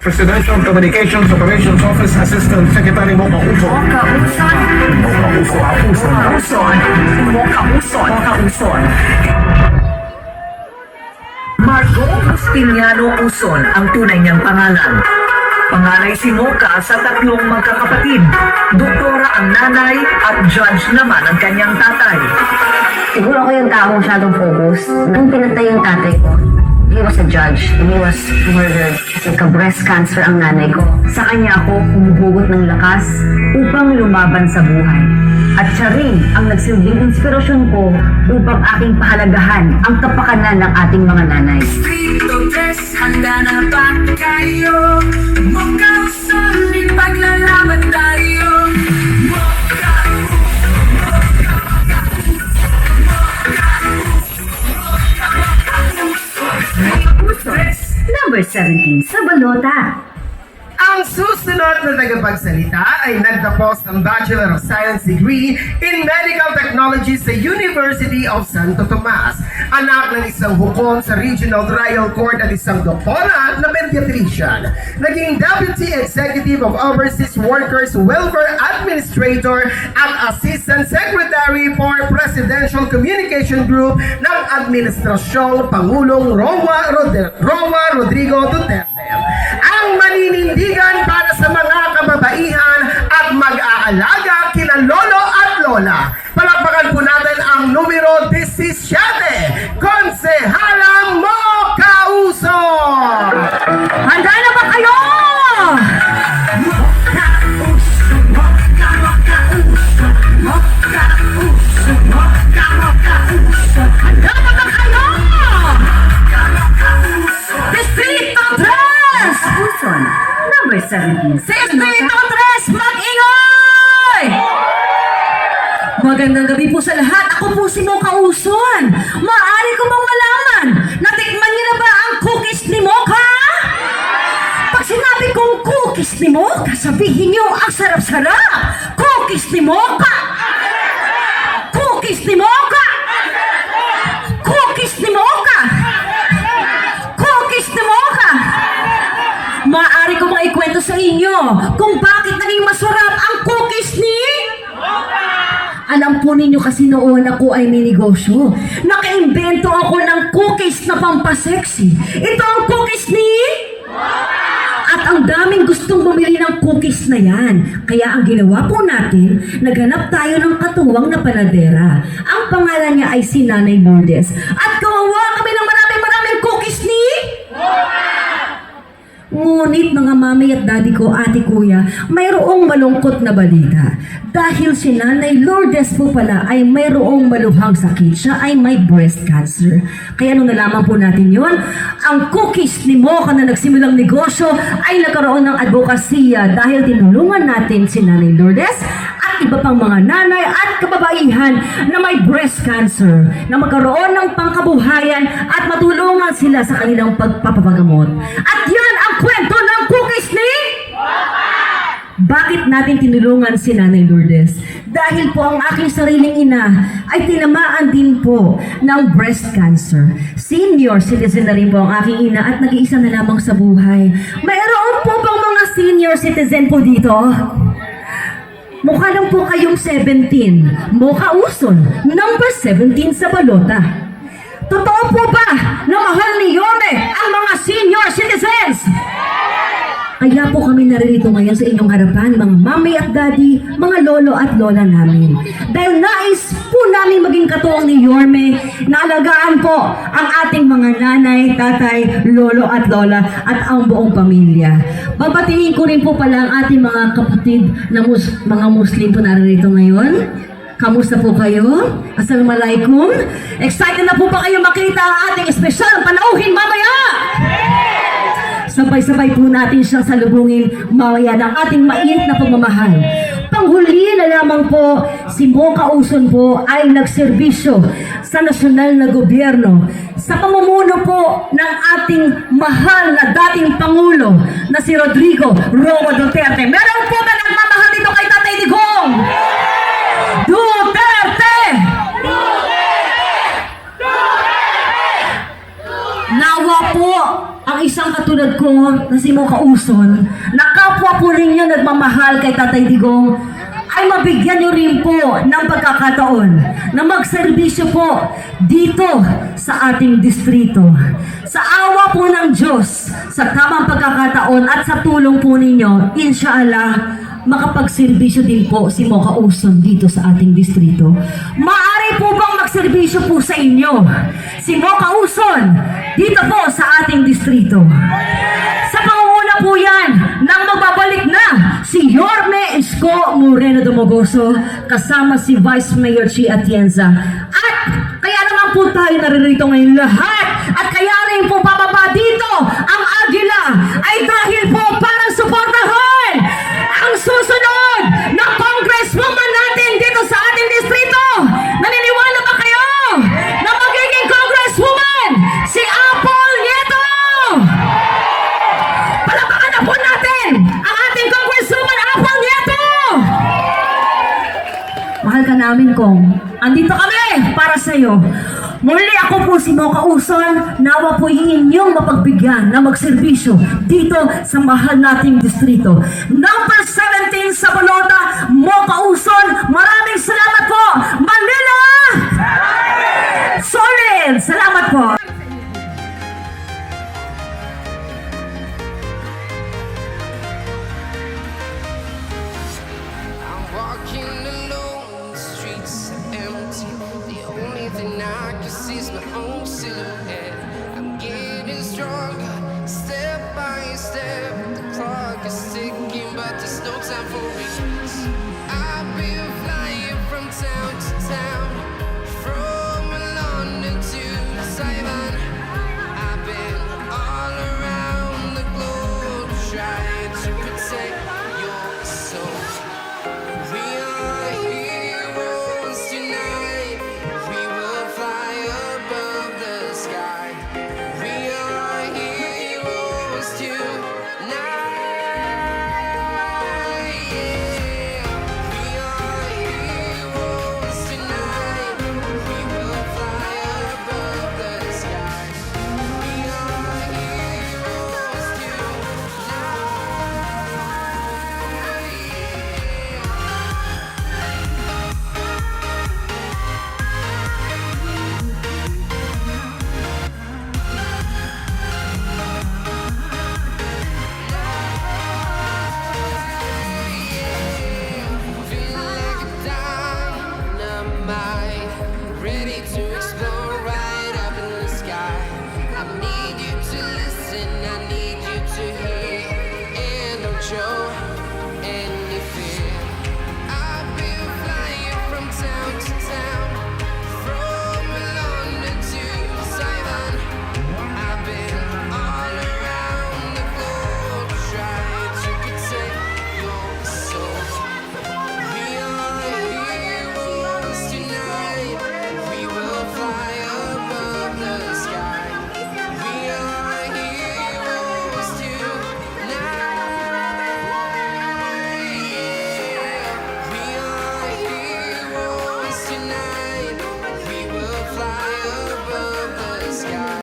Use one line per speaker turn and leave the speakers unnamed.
Presidential Communications Operations Office Assistant Secretary Mocha Uso.
Marco Justiniano Uson ang tunay niyang pangalan. Panganay si Mocha sa tatlong magkakapatid. Doktora ang nanay at judge naman ang kanyang tatay.
Siguro ako yung tao masyadong focus. Nung pinatay yung tatay ko, he was a judge and he was murdered kasi ka-breast cancer ang nanay ko. Sa kanya ako humuhugot ng lakas upang lumaban sa buhay. At siya rin ang nagsilbing inspirasyon ko upang aking pahalagahan ang kapakanan ng ating mga nanay.
Street dress, handa na ba kayo? Mocha Uson, ipaglalaban tayo.
Number 17 sa balota.
Ang susunod na tagapagsalita ay nagtapos ng Bachelor of Science degree in Medical Technology sa University of Santo Tomas. Anak ng isang hukom sa Regional Trial Court at isang doktora na pediatrician. Naging Deputy Executive of Overseas Workers Welfare Administrator at Assistant Secretary for Presidential Communication Group ng Administrasyong Pangulong Roa Rodrigo Duterte. Ang maninindigan para sa mga kababaihan at mag-aalaga kina lolo at lola. Palakpakan po natin ang numero 17, Konsehala Mocha Uson!
Handa na ba kayo? Handa na ba kayo? Distrito 3! Uson, number 17 sa Distrito 3, mag-ingay! Magandang gabi po sa lahat. Ako po si Mocha Uson. Maaari ko bang malaman, natikman niyo na ba ang cookies ni Mocha? Pag sinabi kong cookies ni Mocha, sabihin niyo ang sarap-sarap. Cookies ni Mocha! Cookies ni Mocha! Cookies ni Mocha! Cookies ni Mocha! Maaari ko bang ikwento sa inyo kung bakit naging masarap ang cookies ni... Alam po ninyo kasi noon ako ay may negosyo. Nakaimbento ako ng cookies na pampasexy. Ito ang cookies ni... At ang daming gustong bumili ng cookies na yan. Kaya ang ginawa po natin, naghanap tayo ng katuwang na panadera. Ang pangalan niya ay si Nanay Lourdes. At gawa kami ng maraming cookies ni... Ngunit mga mami at daddy ko, ate kuya, mayroong malungkot na balita. Dahil si Nanay Lourdes po pala ay mayroong malubhang sakit. Siya ay may breast cancer. Kaya nung nalaman po natin yon, ang cookies ni Mocha na nagsimulang negosyo ay nagkaroon ng advokasya dahil tinulungan natin si Nanay Lourdes at iba pang mga nanay at kababaihan na may breast cancer na magkaroon ng pangkabuhayan at matulungan sila sa kanilang pagpapagamot. At yan ang kwento ng cookies ni... Bakit natin tinulungan si Nanay Lourdes? Dahil po ang aking sariling ina ay tinamaan din po ng breast cancer. Senior citizen na rin po ang aking ina at nag-iisa na lamang sa buhay. Mayroon po bang mga senior citizen po dito? Mukha lang po kayong 17. Mocha Uson, number 17 sa balota. Totoo po ba na mahal ni Yorme ang mga senior citizens? Kaya po kami naririto ngayon sa inyong harapan, mga mami at daddy, mga lolo at lola namin. Dahil nais po namin maging katuwang ni Yorme, na alagaan po ang ating mga nanay, tatay, lolo at lola at ang buong pamilya. Babatiin ko rin po pala ang ating mga kapatid na mga Muslim po naririto ngayon. Kamusta po kayo? Assalamualaikum. Excited na po ba kayo makita ang ating espesyal panauhin mamaya? Sabay-sabay po natin siya salubungin mamaya ng ating mainit na pagmamahal. Panghuli na lamang po, si Mocha Uson po ay nagserbisyo sa nasyonal na gobyerno sa pamumuno po ng ating mahal na dating Pangulo na si Rodrigo Roa Duterte. Meron po ba nagmamahal dito kay Tatay Digong? Duterte! Nawa po ang isang katulad ko ko na si Mo Kauson, na kapwa po ninyo nagmamahal kay Tatay Digong, ay mabigyan nyo rin po ng pagkakataon na magserbisyo po dito sa ating distrito. Sa awa po ng Diyos, sa tamang pagkakataon at sa tulong po ninyo, inshallah, makapagserbisyo din po si Mo Kauson dito sa ating distrito. Maaari po bang magserbisyo po sa inyo si Mo Kauson dito po sa ating distrito? Sa pangunguna po yan nang magbabalik na si Yorme Isko Moreno Dumogoso kasama si Vice Mayor Chi Atienza. At kaya naman po tayo naririto ngayon lahat at kaya rin po bababa dito ang Agila ay dahil po para suportahan ang susunod na congresswoman natin dito sa ating distrito. Naniniwala ba kayo na magiging congresswoman si Apple Nieto? Palapakan na po natin ang ating congresswoman Apple Nieto! Mahal ka namin, Kong. Andito kami para sa iyo. Muli ako po si Mo Kauson, nawa po inyong mapagbigyan na magserbisyo dito sa mahal nating distrito. Number 17 sa balota, Mo Kauson, maraming salamat po! Manila! Solid! Salamat po!
I'm walking alone, the streets are empty. The only thing I can see is my own silhouette. I'm getting stronger, step by step. The clock is ticking, but there's no time for it. I've been flying from town to town, from London to Taiwan. I've been all around the globe trying to protect